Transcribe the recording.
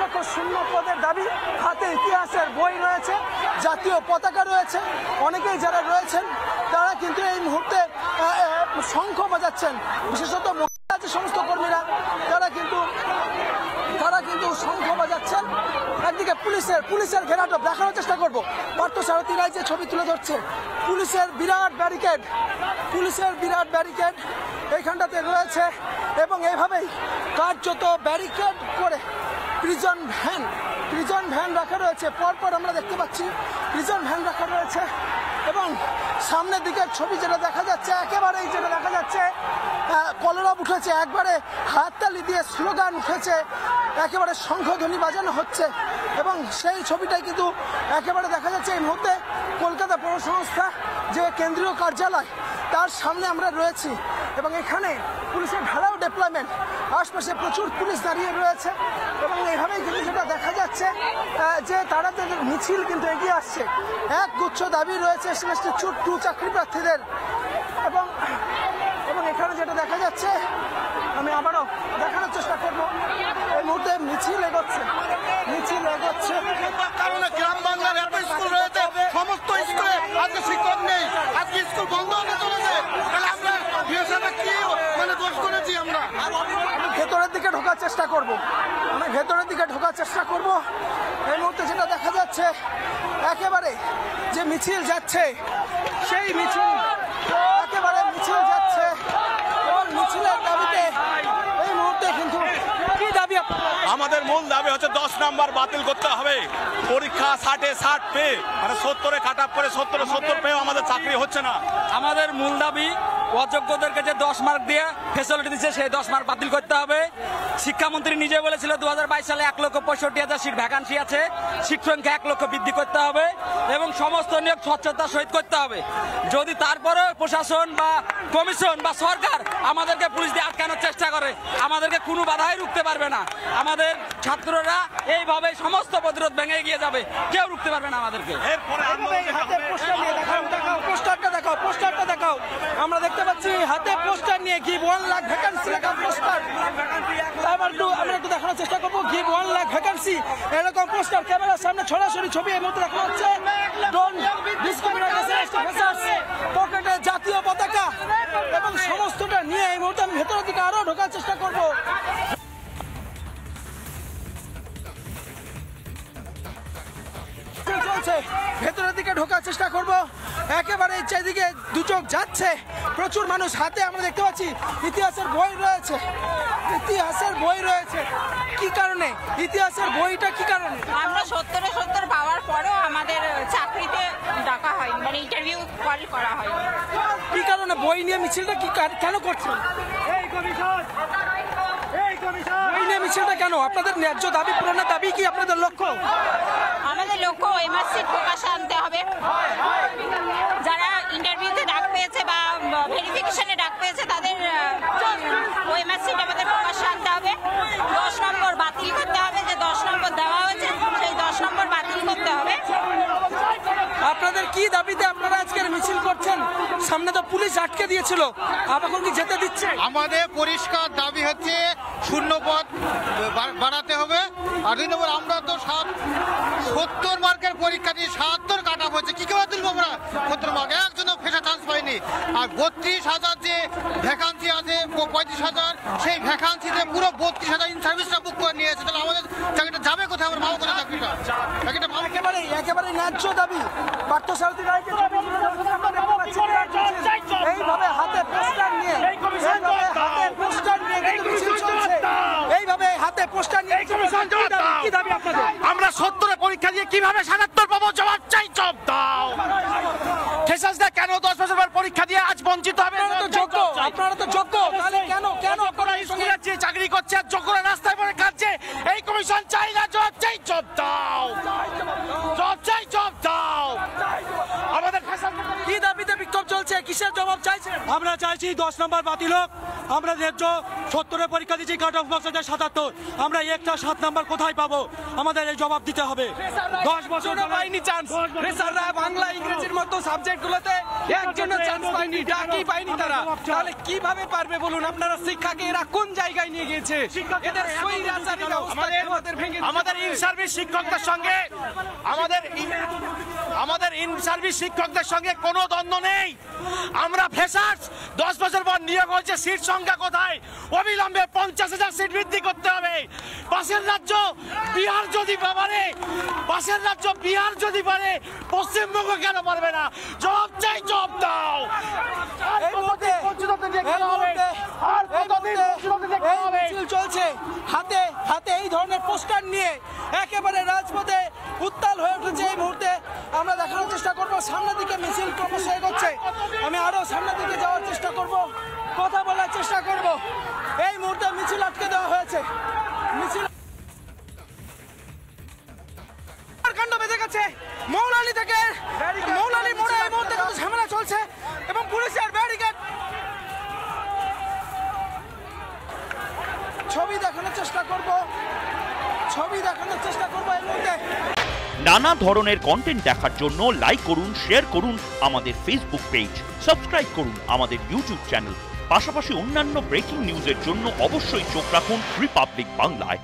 লক্ষ শূন্য পদের দাবি। হাতে ইতিহাসের বই রয়েছে, জাতীয় পতাকা রয়েছে। অনেকেই যারা রয়েছেন তারা কিন্তু এই মুহূর্তে শঙ্খ বাজাচ্ছেন, বিশেষত মহিলা যে সমস্ত কর্মীরা তারা কিন্তু শঙ্খ বাজাচ্ছেন। একদিকে পুলিশের ঘেরাটোপ দেখানোর চেষ্টা করব। পার্থসারথী রায় যে ছবি তুলে ধরছে, পুলিশের বিরাট ব্যারিকেড এইখানটাতে রয়েছে এবং এইভাবেই কার্যত ব্যারিকেড করে প্রিজন ভ্যান রাখা রয়েছে। পরপর আমরা দেখতে পাচ্ছি প্রিজন ভ্যান রাখা রয়েছে এবং সামনের দিকের ছবি যেটা দেখা যাচ্ছে, একেবারেই যেটা দেখা যাচ্ছে কলরব উঠেছে, একবারে হাততালি দিয়ে স্লোগান উঠেছে, একেবারে শঙ্খধ্বনি বাজানো হচ্ছে এবং সেই ছবিটাই কিন্তু একেবারে দেখা যাচ্ছে এই মুহূর্তে কলকাতা পৌর সংস্থা যে কেন্দ্রীয় কার্যালয় তার সামনে আমরা রয়েছি এবং এখানে পুলিশের ঢালাও ডিপ্লয়মেন্ট, আশপাশে প্রচুর পুলিশ দাঁড়িয়ে রয়েছে এবং এইভাবেই কিন্তু যেটা দেখা যাচ্ছে যে তারা তাদের মিছিল কিন্তু এগিয়ে আসছে। এক গুচ্ছ দাবি রয়েছে সেমেস্টার 2 চাকরি প্রার্থীদের এবং এখানে যেটা দেখা যাচ্ছে আমি আবারও দেখানোর চেষ্টা করব। এই মুহূর্তে মিছিল এগোচ্ছে কারণে গ্রাম বাংলার এত স্কুল রয়েছে, সমস্ত স্কুলে আজকে শিক্ষক নেই, আজকে স্কুল বন্ধ হতে চলেছে। তাহলে আমরা কি মানে দোষ করেছি? আমরা ভেতরের দিকে ঢোকার চেষ্টা করব। এই মুহূর্তে যেটা দেখা যাচ্ছে একেবারে যে মিছিল যাচ্ছে সেই মিছিল যাচ্ছে এবং মিছিলের দাবিতে এই মুহূর্তে কিন্তু কি দাবি? আমাদের মূল দাবি হচ্ছে 10 নম্বর বাতিল করতে হবে। পরীক্ষা 60-এ 60 পেয়ে মানে 70-এ কাট আপ করে 70 পেয়েও আমাদের চাকরি হচ্ছে না। আমাদের মূল দাবি অযোগ্যদেরকে যে 10 মার্ক দিয়ে ফেসিলিটি দিচ্ছে সেই 10 মার্ক বাতিল করতে হবে। শিক্ষামন্ত্রী নিজে বলেছিল 2022 সালে 1,65,000 সিট ভ্যাকান্সি আছে, সিট সংখ্যা 1 লক্ষ বৃদ্ধি করতে হবে এবং সমস্ত নিয়োগ স্বচ্ছতার সহিত করতে হবে। যদি তারপরে প্রশাসন বা কমিশন বা সরকার আমাদেরকে পুলিশ দিয়ে আটকানোর চেষ্টা করে, আমাদেরকে কোনো বাধাই রুখতে পারবে না। আমাদের ছাত্ররা এইভাবে সমস্ত প্রতিরোধ ভেঙে এগিয়ে যাবে, কেউ রুখতে পারবে না আমাদেরকে। পোস্টারটা দেখাও। আমরা দেখতে পাচ্ছি হাতে পোস্টার নিয়ে গিভ 1 লাখ ভ্যাকান্সি লেখা পোস্টার। আমরা একটু দেখানোর চেষ্টা করবো গিভ 1 লাখ ভ্যাকান্সি এরকম পোস্টার ক্যামেরার সামনে সরাসরি ছবি এই মুহূর্তে দেখা যাচ্ছে। পকেটে জাতীয় পতাকা এবং সমস্তটা নিয়ে এই মুহূর্তে আমি ভেতরের দিকে আরো ঢোকার চেষ্টা করবো। ভেতরের দিকে ঢোকার চেষ্টা করব। একেবারে চারিদিকে দুচোখ যাচ্ছে, প্রচুর মানুষ, হাতে আমরা দেখতে পাচ্ছি ইতিহাসের বই রয়েছে। কি কারণে ইতিহাসের বইটা কি কারণে? আমরা 70 পাওয়ার পরেও আমাদের চাকরিতে ডাকা হয়, মানে ইন্টারভিউ কল করা হয়। কি কারণে বই নিয়ে মিছিলটা কেন করছেন? বই নিয়ে মিছিলটা কেন? আপনাদের ন্যায্য দাবি পূরণের দাবি কি আপনাদের লক্ষ্য? আমাদের লক্ষ্য এমআরসি প্রকাশে আনতে হবে। যারা ইন্টারভিউতে ডাক পেয়েছে বা ভেরিফিকেশনে ডাক পেয়েছে তাদের এমআরসিটা আমাদের প্রকাশে আনতে হবে। 10 নম্বর বাতিল করতে হবে, যে 10 নম্বর দেওয়া হয়েছে সেই 10 নম্বর বাতিল করতে হবে। আপনাদের কি দাবিতে আপনারা আজকের মিছিল করছেন? সামনে তো পুলিশ আটকে দিয়েছিল, এখন কি যেতে দিচ্ছে? আমাদের পরিষ্কার দাবি হচ্ছে শূন্যপদ বাড়াতে হবে। আর 2 নম্বর, আমরা তো 70 মার্কের পরীক্ষা দিয়ে 77 কাট আপ হচ্ছে, কি করে তুলবো আমরা 70 মার্ক? একজনও ফেসা চান্স পাইনি। আর 32,000 যে ভ্যাকান্সি আছে 35,000, সেই ভ্যাকান্সিতে পুরো 32,000 ইন সার্ভিসটা বুক করে নিয়েছে। তাহলে আমাদের চাকরিটা যাবে কোথায়? আমরা পাবো কোথায় চাকরিটা? একেবারে ন্যায্য দাবি। পার্থসারথী রায়কে এইভাবে হাতে পোস্টার নিয়ে কি দাবি আপনাদের? আমরা 70-এ পরীক্ষা দিয়ে কিভাবে 77 পাবো? জবাব চাই, জবাব দাও। ফেসাসদা কেন 10 বছর পর পরীক্ষা দিয়ে আজ বঞ্চিত হবে? আপনারা তো যোগ্য, তাহলে কেন আপনারা স্কুলে চাকরি করছে আর যোগ্যরা রাস্তায় পড়ে খাচ্ছে? এই কমিশন চাই না, জবাব চাই, জবাব দাও। জবাব চাই, জবাব দাও। আমাদের কি দাবিতে বিক্ষোভ চলছে? কিসের জবাব চাইছেন? আমরা চাইছি 10 নম্বর বাতিল হোক। আমরা ন্যায্য 70-এর পরীক্ষা দিচ্ছি, কাট অফ বক্স 77। আমরা একটা 7 নম্বর কোথায় পাবো? আমাদের এই জবাব দিতে হবে। 10 বছর পাইনি চান্স, ফ্রেশাররা বাংলা ইংরেজির মতো সাবজেক্টগুলোতে একজনও চান্স পায়নি, ডাকই পায়নি তারা। তাহলে কিভাবে পারবে বলুন? আপনারা শিক্ষাকে এরা কোন জায়গায় নিয়ে গিয়েছে? এদের স্বৈরাচারী ব্যবস্থা আমাদের ভেঙে আমাদের ইন সার্ভিস শিক্ষকদের সঙ্গে আমাদের ইন সার্ভিস শিক্ষকদের সঙ্গে কোনো দ্বন্দ্ব নেই। আমরা ফ্রেশার্স 10 বছর পর নিয়োগ হয়েছে, সিট সংখ্যা কোথায়? অবিলম্বে 50,000 সিট বৃদ্ধি করতে হবে। পাশের রাজ্য বিহার যদি পারে পশ্চিমবঙ্গ কেন পারবে না? জবাব চাই, জবাব দাও। এই মুহূর্তে মিছিল চলছে, হাতে হাতে এই ধরনের পোস্টার নিয়ে একেবারে রাজপথে উত্তাল হয়ে উঠেছে। এই মুহূর্তে আমরা দেখানোর চেষ্টা করব, সামনের দিকে মিছিল ক্রমশ এগোচ্ছে। আমি আরো সামনের দিকে যাওয়ার চেষ্টা করব, কথা বলার চেষ্টা করব। এই মুহূর্তে মিছিল আটকে দেওয়া হয়েছে। মিছিল কাণ্ড বেঁধে গেছে মৌলালি থেকে। মৌলালি মোড়ে এই মুহূর্তে কিন্তু ঝামেলা চলছে এবং পুলিশের ব্যারিকেড। ছবি দেখানোর চেষ্টা করব এই মুহূর্তে। নানা ধরনের কন্টেন্ট দেখার জন্য লাইক করুন, শেয়ার করুন আমাদের ফেসবুক পেজ, সাবস্ক্রাইব করুন আমাদের ইউটিউব চ্যানেল। পাশাপাশি অন্যান্য ব্রেকিং নিউজের জন্য অবশ্যই চোখ রাখুন রিপাবলিক বাংলায়।